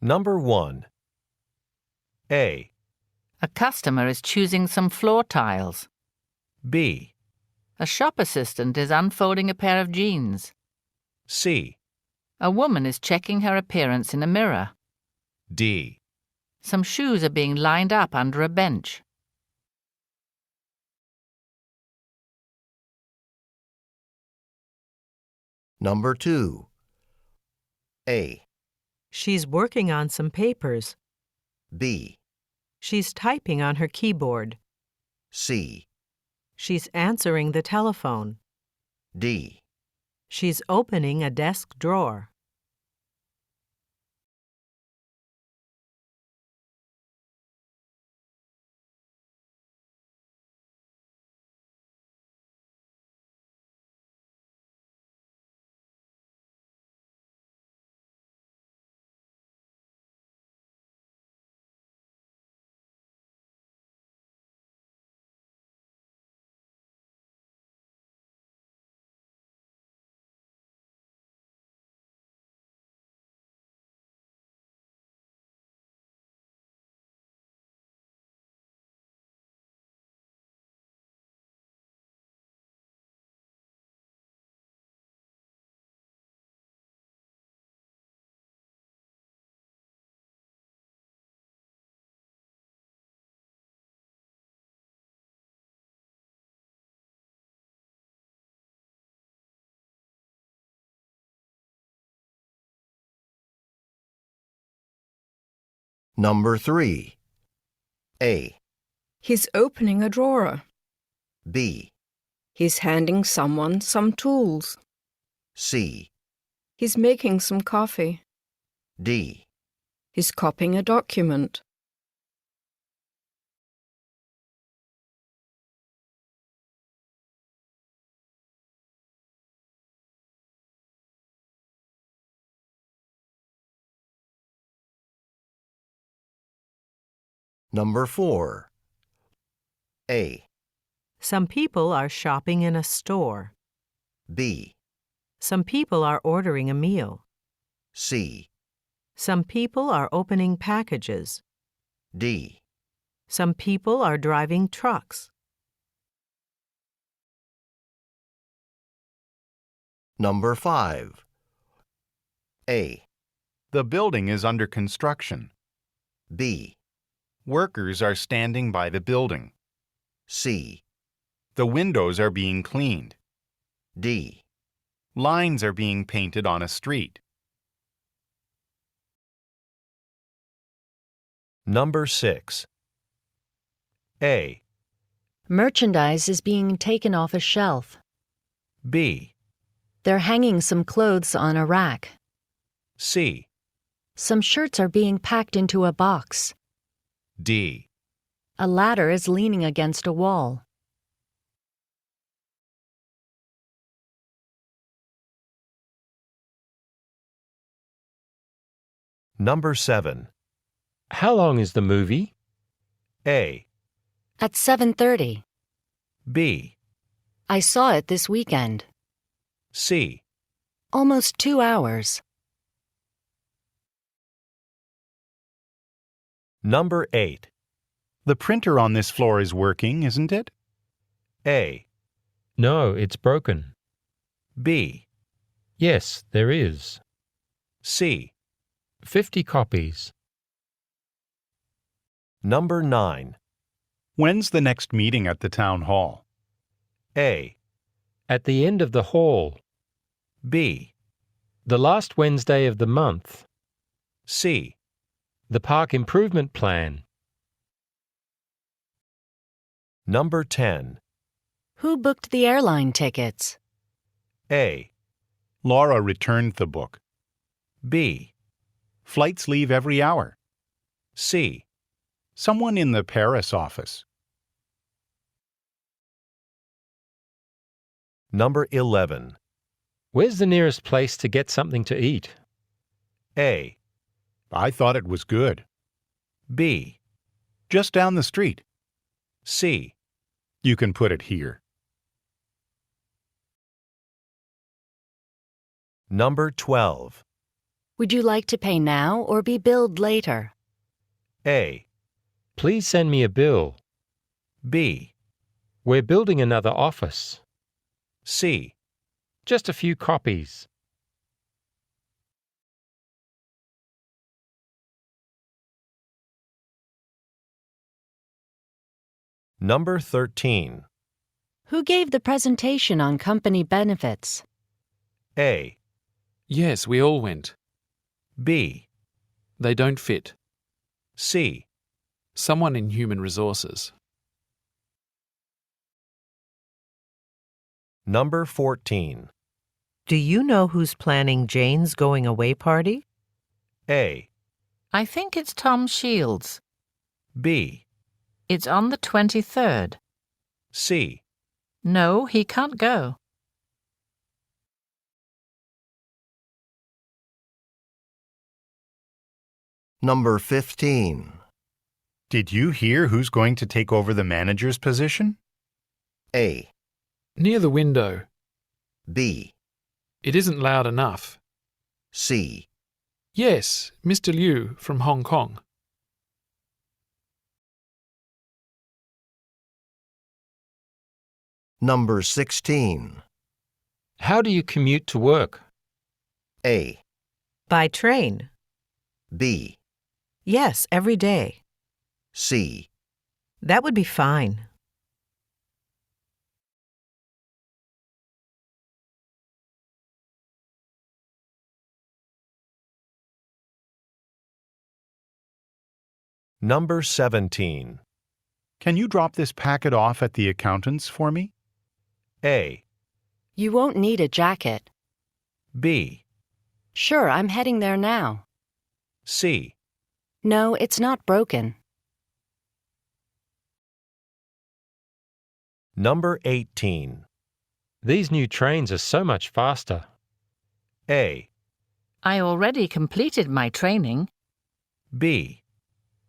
Number 1. A. A customer is choosing some floor tiles. B. A shop assistant is unfolding a pair of jeans. C. A woman is checking her appearance in a mirror. D. Some shoes are being lined up under a bench. Number 2. A. She's working on some papers. B. She's typing on her keyboard. C. She's answering the telephone. D. She's opening a desk drawer. Number 3. A. He's opening a drawer. B. He's handing someone some tools. C. He's making some coffee. D. He's copying a document. Number 4. A. Some people are shopping in a store. B. Some people are ordering a meal. C. Some people are opening packages. D. Some people are driving trucks. Number 5. A. The building is under construction. B. Workers are standing by the building. C. The windows are being cleaned. D. Lines are being painted on a street. Number 6. A. Merchandise is being taken off a shelf. B. They're hanging some clothes on a rack. C. Some shirts are being packed into a box. D. A ladder is leaning against a wall. Number 7. How long is the movie? A. At 7:30. B. I saw it this weekend. C. Almost 2 hours. Number 8. The printer on this floor is working, isn't it? A. No, it's broken. B. Yes, there is. C. 50 copies. Number 9. When's the next meeting at the town hall? A. At the end of the hall. B. The last Wednesday of the month. C. The park improvement plan. Number 10. Who booked the airline tickets? A. Laura returned the book. B. Flights leave every hour. C. Someone in the Paris office. Number 11. Where's the nearest place to get something to eat? A. I thought it was good. B. Just down the street. C. You can put it here. Number 12. Would you like to pay now or be billed later? A, Please send me a bill. B, We're building another office. C. Just a few copies. Number 13. Who gave the presentation on company benefits? A, Yes, we all went. B, They don't fit. C. Someone in human resources. Number 14. Do you know who's planning Jane's going away party? A, I think it's Tom Shields. B, It's on the 23rd. C. No, he can't go. Number 15. Did you hear who's going to take over the manager's position? A, Near the window. B, It isn't loud enough. C. Yes, Mr. Liu from Hong Kong. Number 16. How do you commute to work? A, By train. B, Yes, every day. C. That would be fine. Number 17. Can you drop this packet off at the accountant's for me? A, You won't need a jacket. B, Sure, I'm heading there now. C. No, it's not broken. Number 18. These new trains are so much faster. A, I already completed my training. B,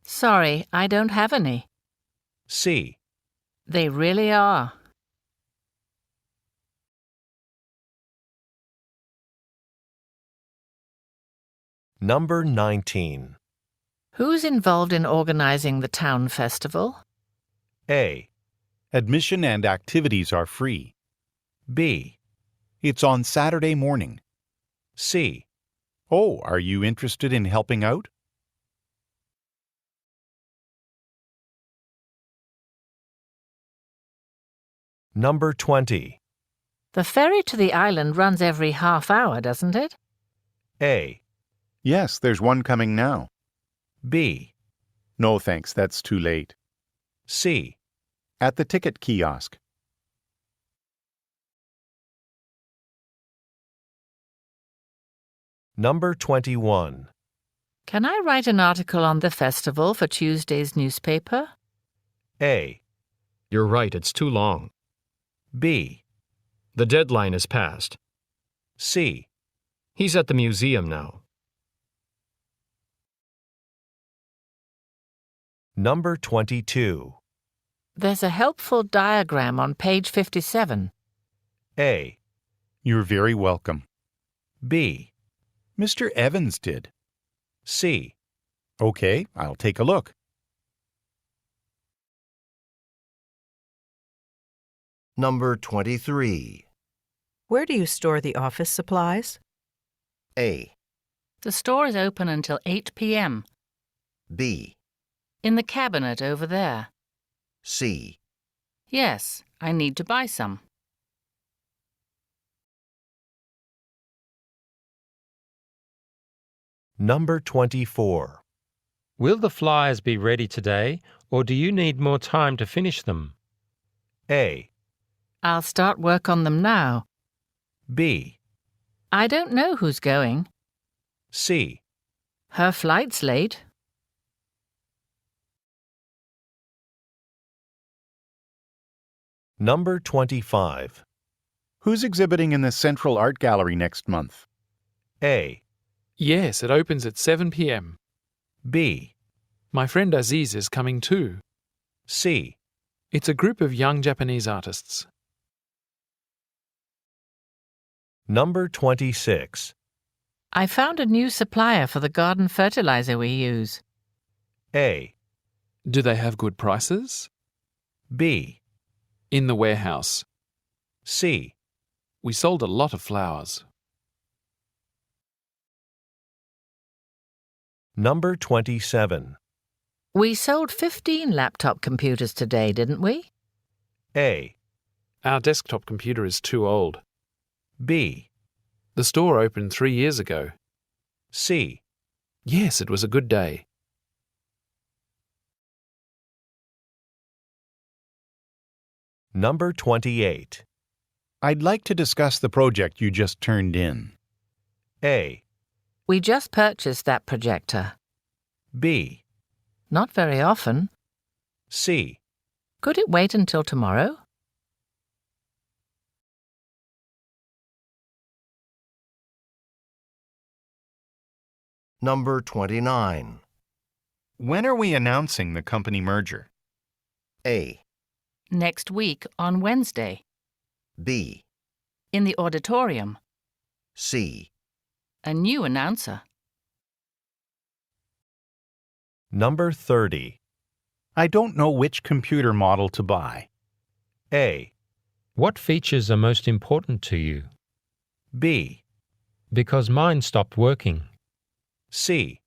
Sorry, I don't have any. C. They really are. Number 19. Who's involved in organizing the town festival? A, Admission and activities are free. B, It's on Saturday morning. C. Oh, are you interested in helping out? Number 20. The ferry to the island runs every half hour, doesn't it? A, Yes, there's one coming now. B, No thanks, that's too late. C. At the ticket kiosk. Number 21. Can I write an article on the festival for Tuesday's newspaper? A, You're right, it's too long. B, The deadline is passed. C. He's at the museum now. Number 22. There's a helpful diagram on page 57. A, You're very welcome. B, Mr. Evans did. C. Okay, I'll take a look. Number 23. Where do you store the office supplies? A, The store is open until 8 p.m. B, In the cabinet over there. C. Yes, I need to buy some. Number 24. Will the flyers be ready today, or do you need more time to finish them? A, I'll start work on them now. B, I don't know who's going. C. Her flight's late. Number 25. Who's exhibiting in the Central Art Gallery next month? A, Yes, it opens at 7 p.m. B, My friend Aziz is coming too. C. It's a group of young Japanese artists. Number 26. I found a new supplier for the garden fertilizer we use. A, Do they have good prices? B, In the warehouse. C. We sold a lot of flowers. Number 27. We sold 15 laptop computers today, didn't we? A, Our desktop computer is too old. B, The store opened 3 years ago. C. Yes, it was a good day. Number 28. I'd like to discuss the project you just turned in. A, We just purchased that projector. B, Not very often. C. Could it wait until tomorrow? Number 29. When are we announcing the company merger? A, Next week on Wednesday. B, In the auditorium. C. A new announcer. Number 30. I don't know which computer model to buy. A, What features are most important to you? B, Because mine stopped working. C.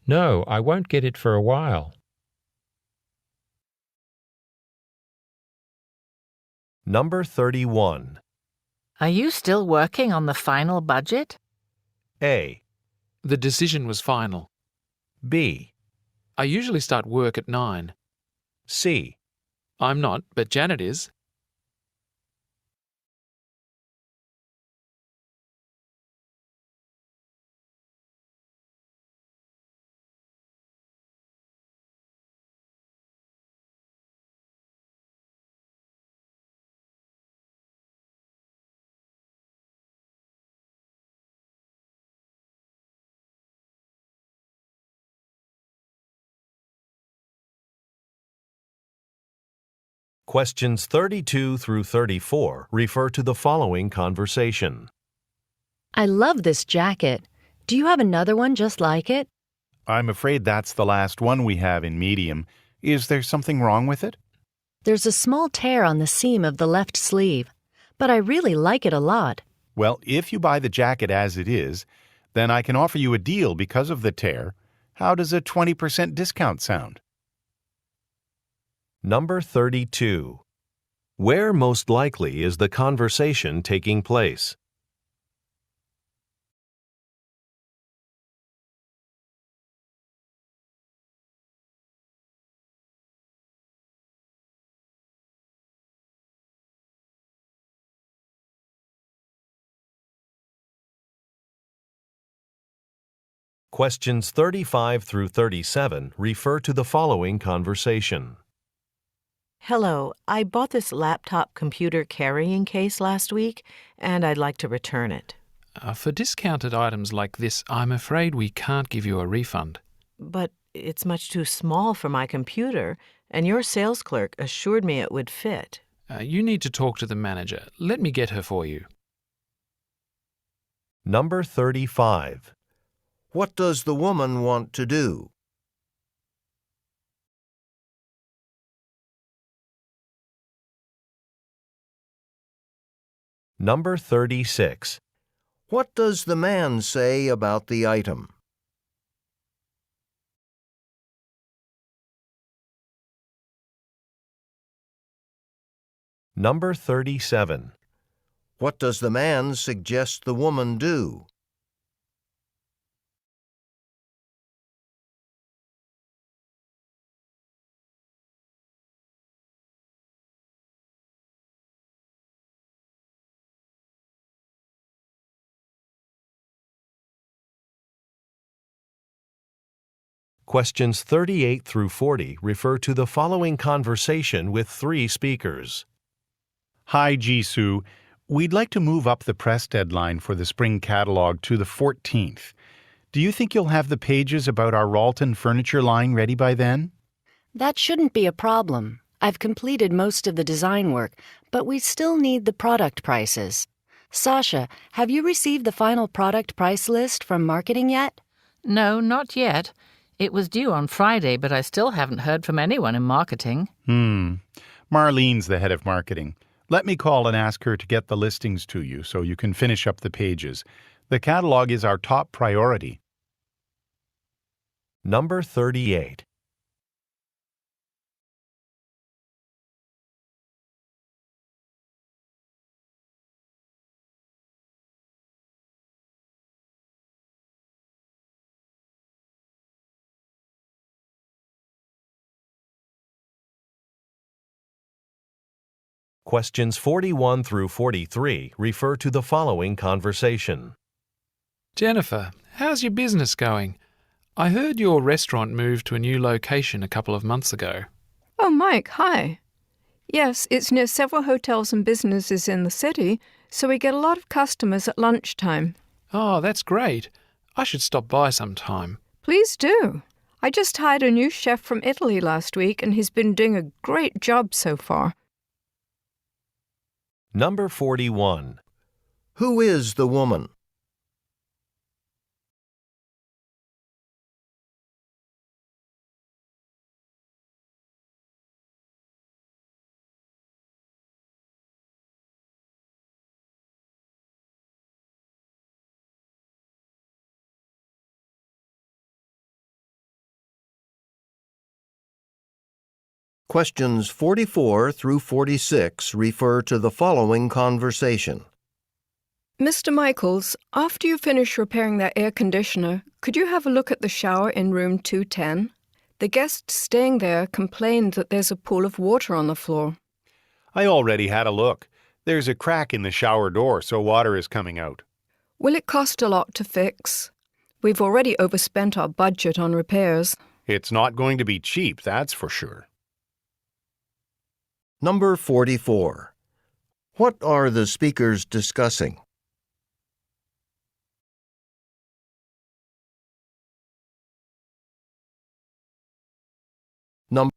No, I won't get it for a while. Number 31. Are you still working on the final budget? A, The decision was final. B, I usually start work at 9. C. I'm not, but Janet is. Questions 32 through 34 refer to the following conversation. I love this jacket. Do you have another one just like it? I'm afraid that's the last one we have in medium. Is there something wrong with it? There's a small tear on the seam of the left sleeve, but I really like it a lot. Well, if you buy the jacket as it is, then I can offer you a deal because of the tear. How does a 20% discount sound? Number 32. Where most likely is the conversation taking place? Questions 35 through 37 refer to the following conversation. Hello, I bought this laptop computer carrying case last week, and I'd like to return it. For discounted items like this, I'm afraid we can't give you a refund. But it's much too small for my computer, and your sales clerk assured me it would fit. You need to talk to the manager. Let me get her for you. Number 35. What does the woman want to do? Number 36. What does the man say about the item? Number 37. What does the man suggest the woman do? Questions 38 through 40 refer to the following conversation with 3 speakers. Hi, Jisoo. We'd like to move up the press deadline for the spring catalog to the 14th. Do you think you'll have the pages about our Ralton furniture line ready by then? That shouldn't be a problem. I've completed most of the design work, but we still need the product prices. Sasha, have you received the final product price list from marketing yet? No, not yet. It was due on Friday, but I still haven't heard from anyone in marketing. Marlene's the head of marketing. Let me call and ask her to get the listings to you so you can finish up the pages. The catalog is our top priority. Number 38. Questions 41 through 43 refer to the following conversation. Jennifer, how's your business going? I heard your restaurant moved to a new location a couple of months ago. Oh, Mike, hi. Yes, it's near several hotels and businesses in the city, so we get a lot of customers at lunchtime. Oh, that's great. I should stop by sometime. Please do. I just hired a new chef from Italy last week, and he's been doing a great job so far. Number 41. Who is the woman? Questions 44 through 46 refer to the following conversation. Mr. Michaels, after you finish repairing that air conditioner, could you have a look at the shower in room 210? The guest staying there complained that there's a pool of water on the floor. I already had a look. There's a crack in the shower door, so water is coming out. Will it cost a lot to fix? We've already overspent our budget on repairs. It's not going to be cheap, that's for sure. Number 44. What are the speakers discussing? Number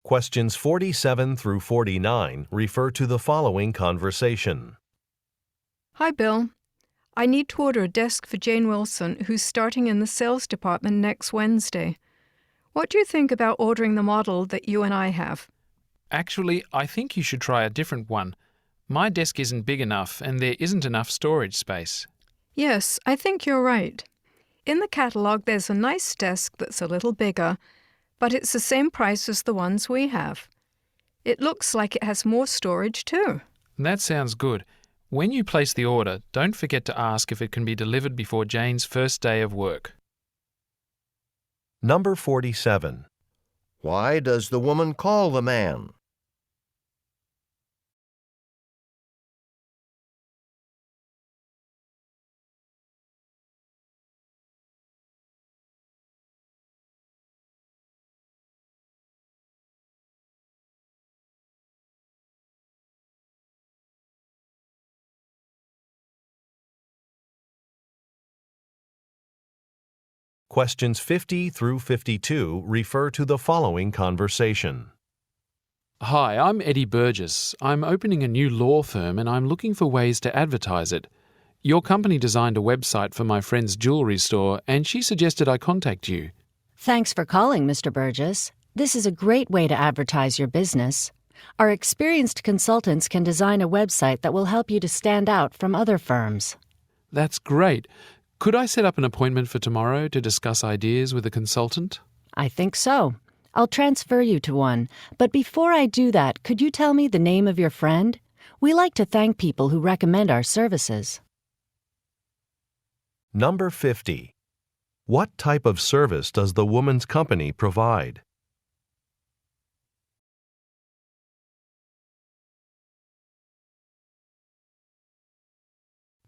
Questions 47 through 49 refer to the following conversation. Hi, Bill. I need to order a desk for Jane Wilson, who's starting in the sales department next Wednesday. What do you think about ordering the model that you and I have? Actually, I think you should try a different one. My desk isn't big enough and there isn't enough storage space. Yes, I think you're right. In the catalogue, there's a nice desk that's a little bigger, but it's the same price as the ones we have. It looks like it has more storage too. That sounds good. When you place the order, don't forget to ask if it can be delivered before Jane's first day of work. Number 47. Why does the woman call the man? Questions 50 through 52 refer to the following conversation. Hi, I'm Eddie Burgess. I'm opening a new law firm and I'm looking for ways to advertise it. Your company designed a website for my friend's jewelry store and she suggested I contact you. Thanks for calling, Mr. Burgess. This is a great way to advertise your business. Our experienced consultants can design a website that will help you to stand out from other firms. That's great. Could I set up an appointment for tomorrow to discuss ideas with a consultant? I think so. I'll transfer you to one. But before I do that, could you tell me the name of your friend? We like to thank people who recommend our services. Number 50. What type of service does the woman's company provide?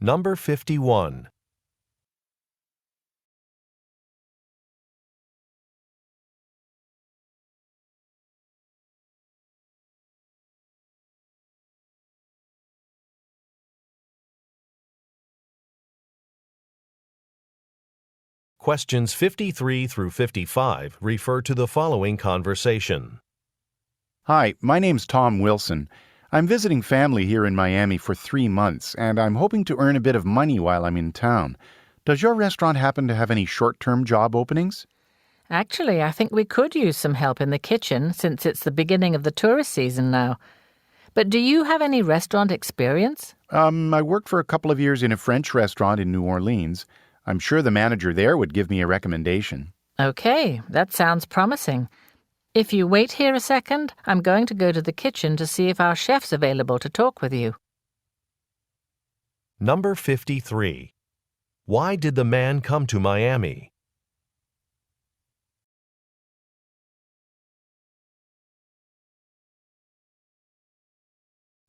Number 51. Questions 53 through 55 refer to the following conversation. Hi, my name's Tom Wilson. I'm visiting family here in Miami for 3 months, and I'm hoping to earn a bit of money while I'm in town. Does your restaurant happen to have any short-term job openings? Actually, I think we could use some help in the kitchen since it's the beginning of the tourist season now. But do you have any restaurant experience? I worked for a couple of years in a French restaurant in New Orleans. I'm sure the manager there would give me a recommendation. Okay, that sounds promising. If you wait here a second, I'm going to go to the kitchen to see if our chef's available to talk with you. Number 53. Why did the man come to Miami?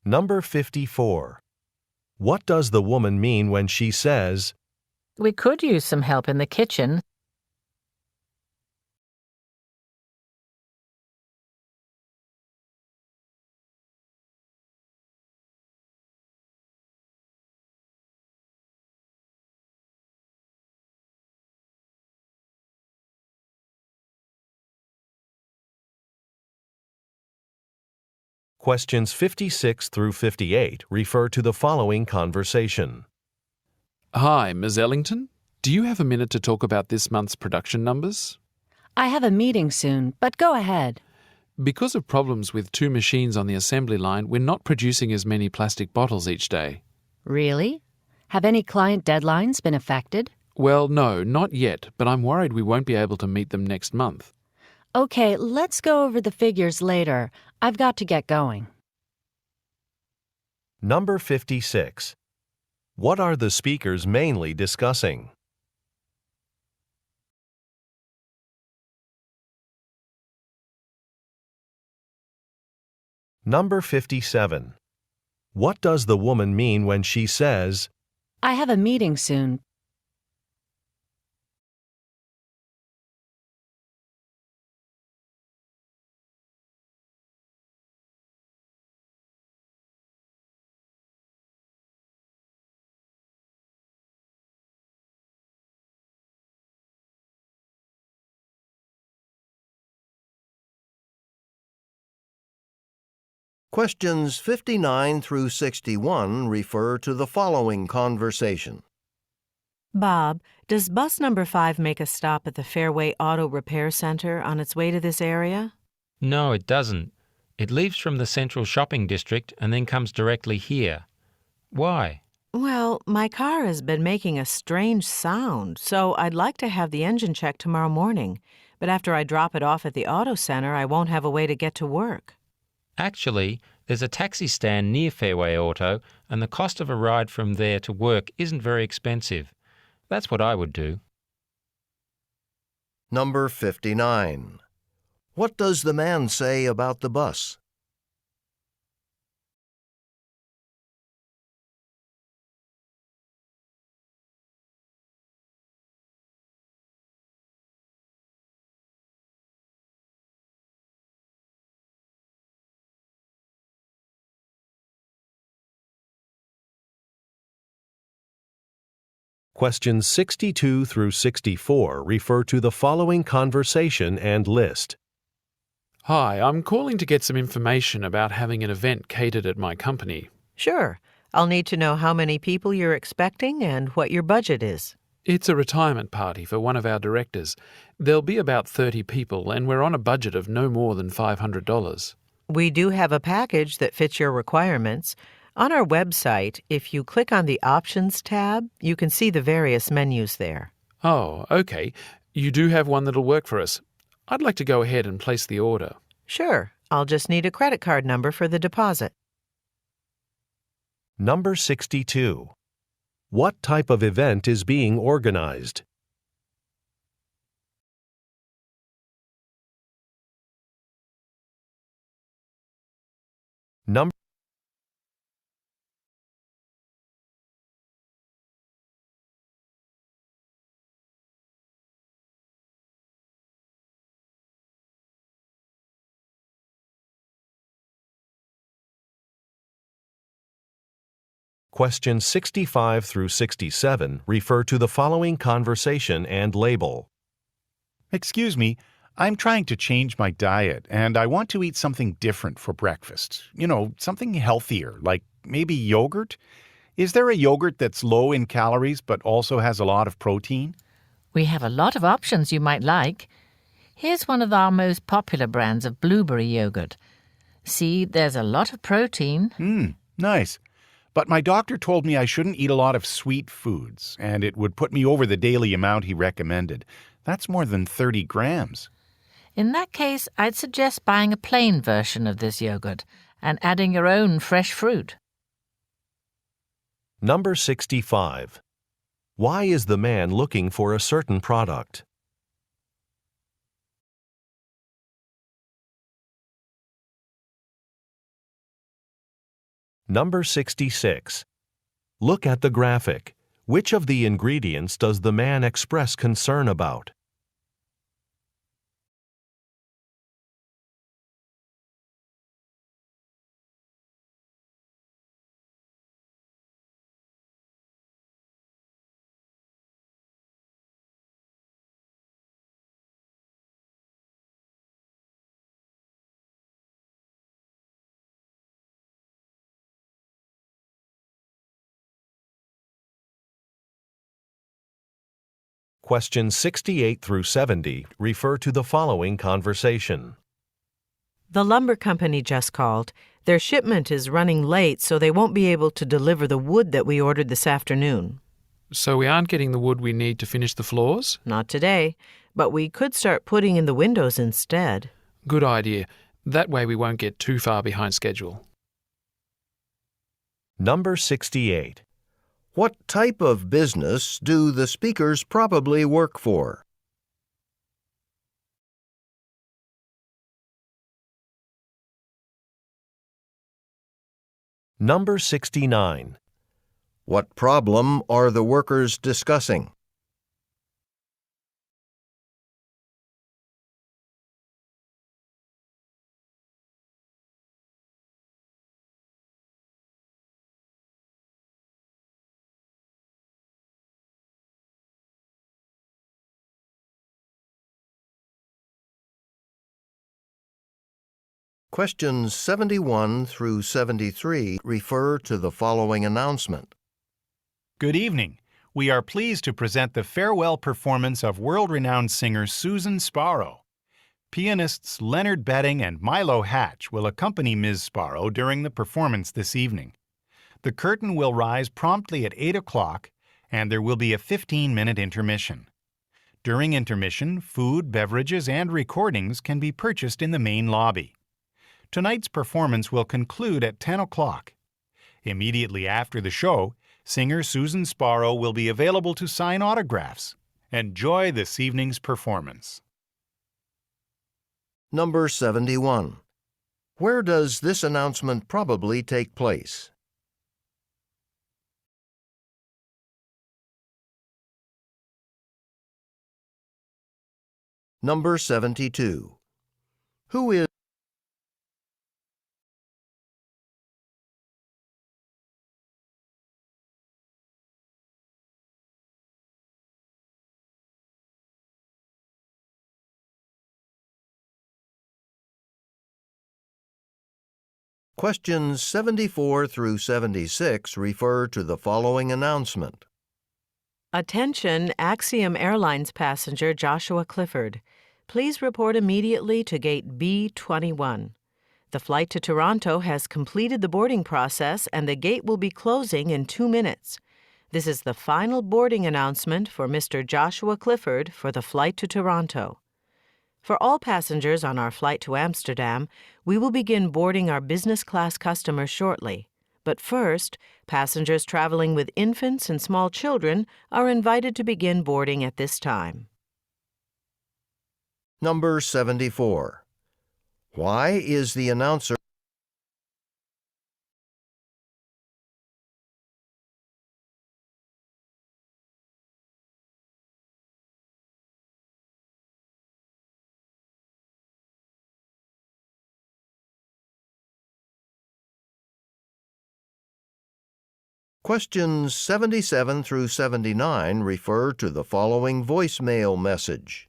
Number 54. What does the woman mean when she says, We could use some help in the kitchen. Questions 56 through 58 refer to the following conversation. Hi, Ms. Ellington. Do you have a minute to talk about this month's production numbers? I have a meeting soon, but go ahead. Because of problems with 2 machines on the assembly line, we're not producing as many plastic bottles each day. Really? Have any client deadlines been affected? Well, no, not yet, but I'm worried we won't be able to meet them next month. Okay, let's go over the figures later. I've got to get going. Number 56. What are the speakers mainly discussing? Number 57. What does the woman mean when she says, I have a meeting soon. Questions 59 through 61 refer to the following conversation. Bob, does bus number 5 make a stop at the Fairway Auto Repair Center on its way to this area? No, it doesn't. It leaves from the central shopping district and then comes directly here. Why? Well, my car has been making a strange sound, so I'd like to have the engine checked tomorrow morning. But after I drop it off at the auto center, I won't have a way to get to work. Actually, there's a taxi stand near Fairway Auto, and the cost of a ride from there to work isn't very expensive. That's what I would do. Number 59. What does the man say about the bus? Questions 62 through 64 refer to the following conversation and list. Hi, I'm calling to get some information about having an event catered at my company. Sure. I'll need to know how many people you're expecting and what your budget is. It's a retirement party for one of our directors. There'll be about 30 people, and we're on a budget of no more than $500. We do have a package that fits your requirements. On our website, if you click on the Options tab, you can see the various menus there. Oh, okay. You do have one that'll work for us. I'd like to go ahead and place the order. Sure. I'll just need a credit card number for the deposit. Number 62. What type of event is being organized? Number Questions 65 through 67 refer to the following conversation and label. Excuse me, I'm trying to change my diet and I want to eat something different for breakfast. Something healthier, like maybe yogurt? Is there a yogurt that's low in calories but also has a lot of protein? We have a lot of options you might like. Here's one of our most popular brands of blueberry yogurt. See, there's a lot of protein. Nice. But my doctor told me I shouldn't eat a lot of sweet foods, and it would put me over the daily amount he recommended. That's more than 30 grams. In that case, I'd suggest buying a plain version of this yogurt and adding your own fresh fruit. Number 65. Why is the man looking for a certain product? Number 66. Look at the graphic. Which of the ingredients does the man express concern about? Questions 68 through 70 refer to the following conversation. The lumber company just called. Their shipment is running late, so they won't be able to deliver the wood that we ordered this afternoon. So we aren't getting the wood we need to finish the floors? Not today, but we could start putting in the windows instead. Good idea. That way we won't get too far behind schedule. Number 68. What type of business do the speakers probably work for? Number 69. What problem are the workers discussing? Questions 71 through 73 refer to the following announcement. Good evening. We are pleased to present the farewell performance of world-renowned singer Susan Sparrow. Pianists Leonard Betting and Milo Hatch will accompany Ms. Sparrow during the performance this evening. The curtain will rise promptly at 8 o'clock, and there will be a 15-minute intermission. During intermission, food, beverages, and recordings can be purchased in the main lobby. Tonight's performance will conclude at 10 o'clock. Immediately after the show, singer Susan Sparrow will be available to sign autographs. Enjoy this evening's performance. Number 71. Where does this announcement probably take place? Number 72. Who is Questions 74 through 76 refer to the following announcement. Attention Axiom Airlines passenger Joshua Clifford. Please report immediately to gate B21. The flight to Toronto has completed the boarding process and the gate will be closing in 2 minutes. This is the final boarding announcement for Mr. Joshua Clifford for the flight to Toronto. For all passengers on our flight to Amsterdam, we will begin boarding our business class customers shortly. But first, passengers traveling with infants and small children are invited to begin boarding at this time. Number 74. Why is the announcer Questions 77 through 79 refer to the following voicemail message.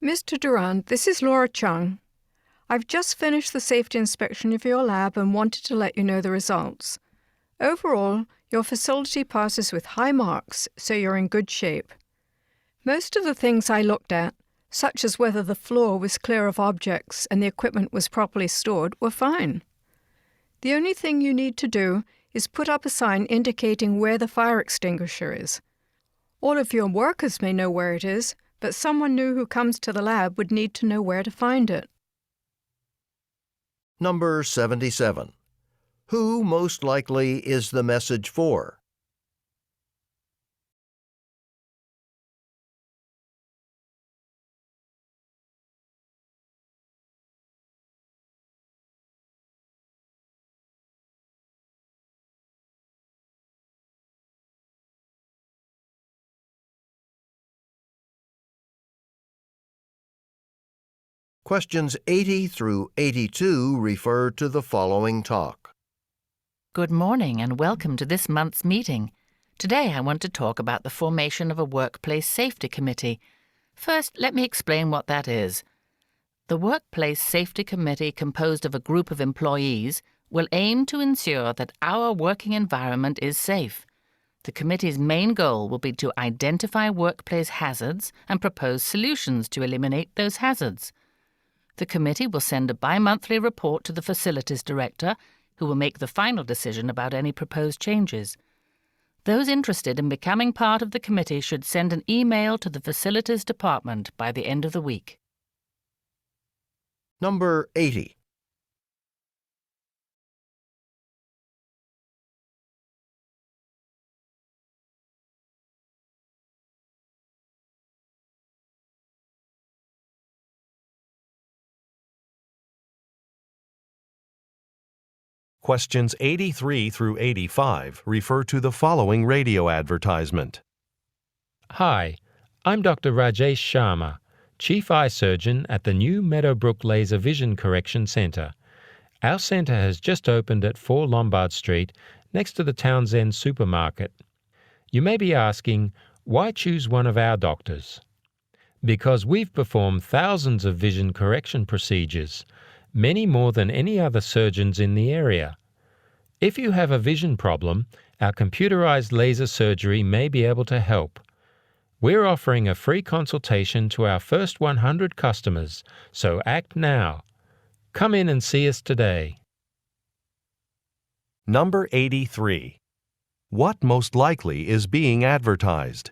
Mr. Durand, this is Laura Chung. I've just finished the safety inspection of your lab and wanted to let you know the results. Overall, your facility passes with high marks, so you're in good shape. Most of the things I looked at, such as whether the floor was clear of objects and the equipment was properly stored, were fine. The only thing you need to do is put up a sign indicating where the fire extinguisher is. All of your workers may know where it is, but someone new who comes to the lab would need to know where to find it. Number 77. Who most likely is the message for? Questions 80 through 82 refer to the following talk. Good morning and welcome to this month's meeting. Today I want to talk about the formation of a workplace safety committee. First, let me explain what that is. The Workplace Safety Committee, composed of a group of employees, will aim to ensure that our working environment is safe. The committee's main goal will be to identify workplace hazards and propose solutions to eliminate those hazards. The committee will send a bi-monthly report to the facilities director, who will make the final decision about any proposed changes. Those interested in becoming part of the committee should send an email to the facilities department by the end of the week. Number 80. Questions 83 through 85 refer to the following radio advertisement. Hi, I'm Dr. Rajesh Sharma, Chief Eye Surgeon at the new Meadowbrook Laser Vision Correction Centre. Our centre has just opened at 4 Lombard Street, next to the Townsend Supermarket. You may be asking, why choose one of our doctors? Because we've performed thousands of vision correction procedures, many more than any other surgeons in the area. If you have a vision problem, our computerized laser surgery may be able to help. We're offering a free consultation to our first 100 customers, so act now. Come in and see us today. Number 83. What most likely is being advertised?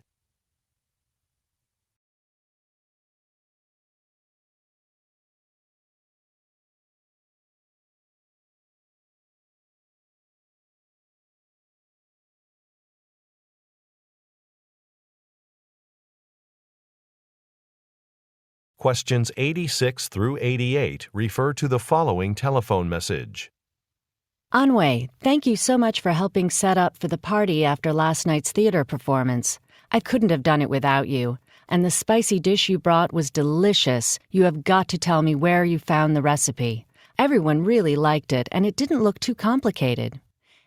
Questions 86 through 88 refer to the following telephone message. Anwei, thank you so much for helping set up for the party after last night's theater performance. I couldn't have done it without you. And the spicy dish you brought was delicious. You have got to tell me where you found the recipe. Everyone really liked it, and it didn't look too complicated.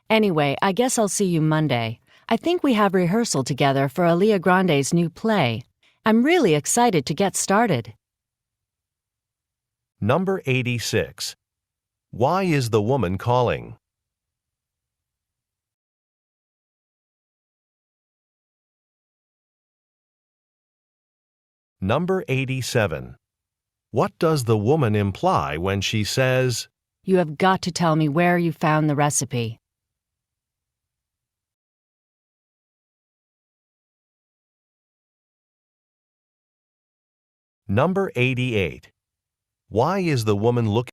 Anyway, I guess I'll see you Monday. I think we have rehearsal together for Alia Grande's new play. I'm really excited to get started. Number 86. Why is the woman calling? Number 87. What does the woman imply when she says, You have got to tell me where you found the recipe. Number 88. Why is the woman looking?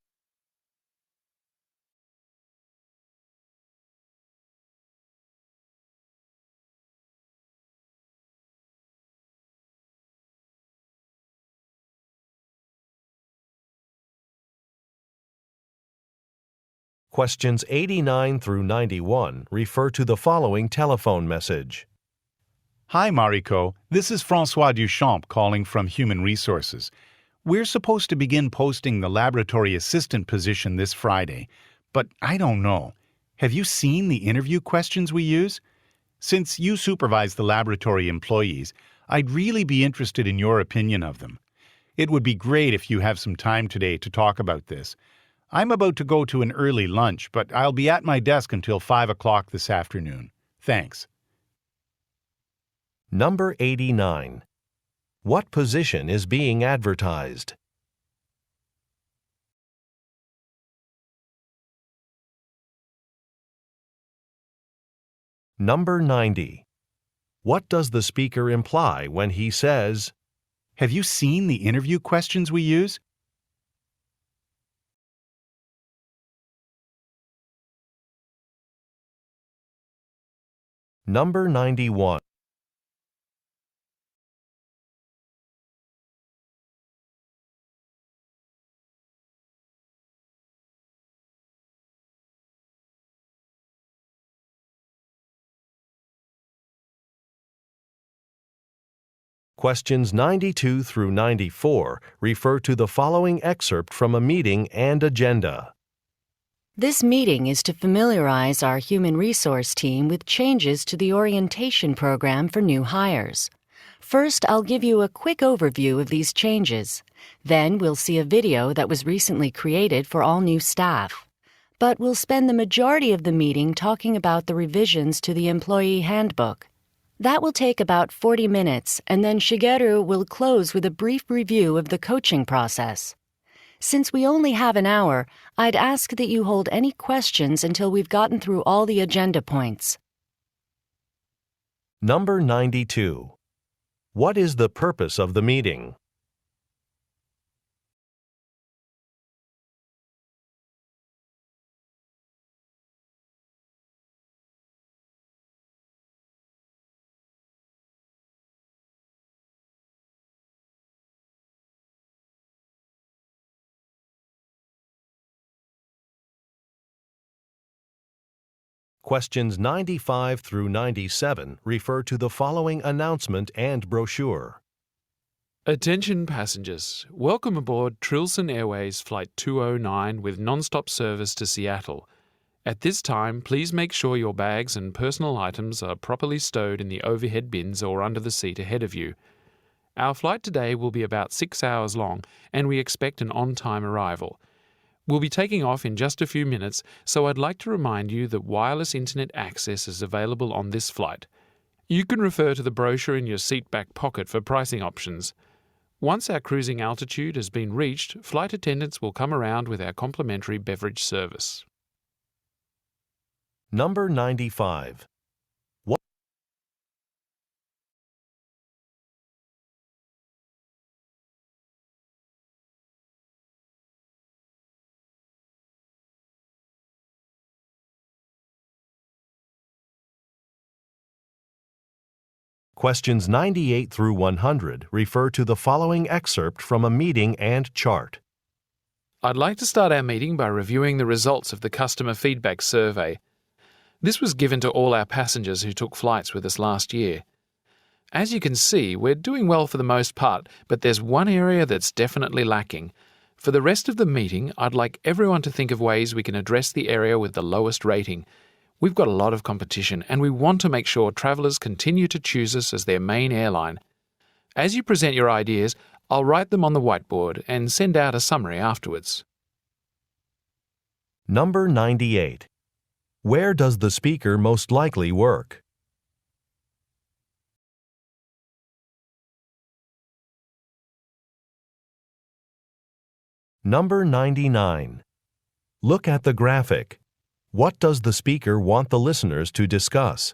Questions 89 through 91 refer to the following telephone message. Hi, Mariko. This is François Duchamp calling from Human Resources. We're supposed to begin posting the laboratory assistant position this Friday, but I don't know. Have you seen the interview questions we use? Since you supervise the laboratory employees, I'd really be interested in your opinion of them. It would be great if you have some time today to talk about this. I'm about to go to an early lunch, but I'll be at my desk until 5 o'clock this afternoon. Thanks. Number 89. What position is being advertised? Number 90. What does the speaker imply when he says, Have you seen the interview questions we use? Number 91. Questions 92 through 94 refer to the following excerpt from a meeting and agenda. This meeting is to familiarize our human resource team with changes to the orientation program for new hires. First, I'll give you a quick overview of these changes. Then we'll see a video that was recently created for all new staff. But we'll spend the majority of the meeting talking about the revisions to the employee handbook. That will take about 40 minutes, and then Shigeru will close with a brief review of the coaching process. Since we only have an hour, I'd ask that you hold any questions until we've gotten through all the agenda points. Number 92. What is the purpose of the meeting? Questions 95 through 97 refer to the following announcement and brochure. Attention passengers, welcome aboard Trilson Airways Flight 209 with non-stop service to Seattle. At this time, please make sure your bags and personal items are properly stowed in the overhead bins or under the seat ahead of you. Our flight today will be about 6 hours long and we expect an on-time arrival. We'll be taking off in just a few minutes, so I'd like to remind you that wireless internet access is available on this flight. You can refer to the brochure in your seat back pocket for pricing options. Once our cruising altitude has been reached, flight attendants will come around with our complimentary beverage service. Number 95. Questions 98 through 100 refer to the following excerpt from a meeting and chart. I'd like to start our meeting by reviewing the results of the customer feedback survey. This was given to all our passengers who took flights with us last year. As you can see, we're doing well for the most part, but there's one area that's definitely lacking. For the rest of the meeting, I'd like everyone to think of ways we can address the area with the lowest rating. We've got a lot of competition, and we want to make sure travellers continue to choose us as their main airline. As you present your ideas, I'll write them on the whiteboard and send out a summary afterwards. Number 98. Where does the speaker most likely work? Number 99. Look at the graphic. What does the speaker want the listeners to discuss?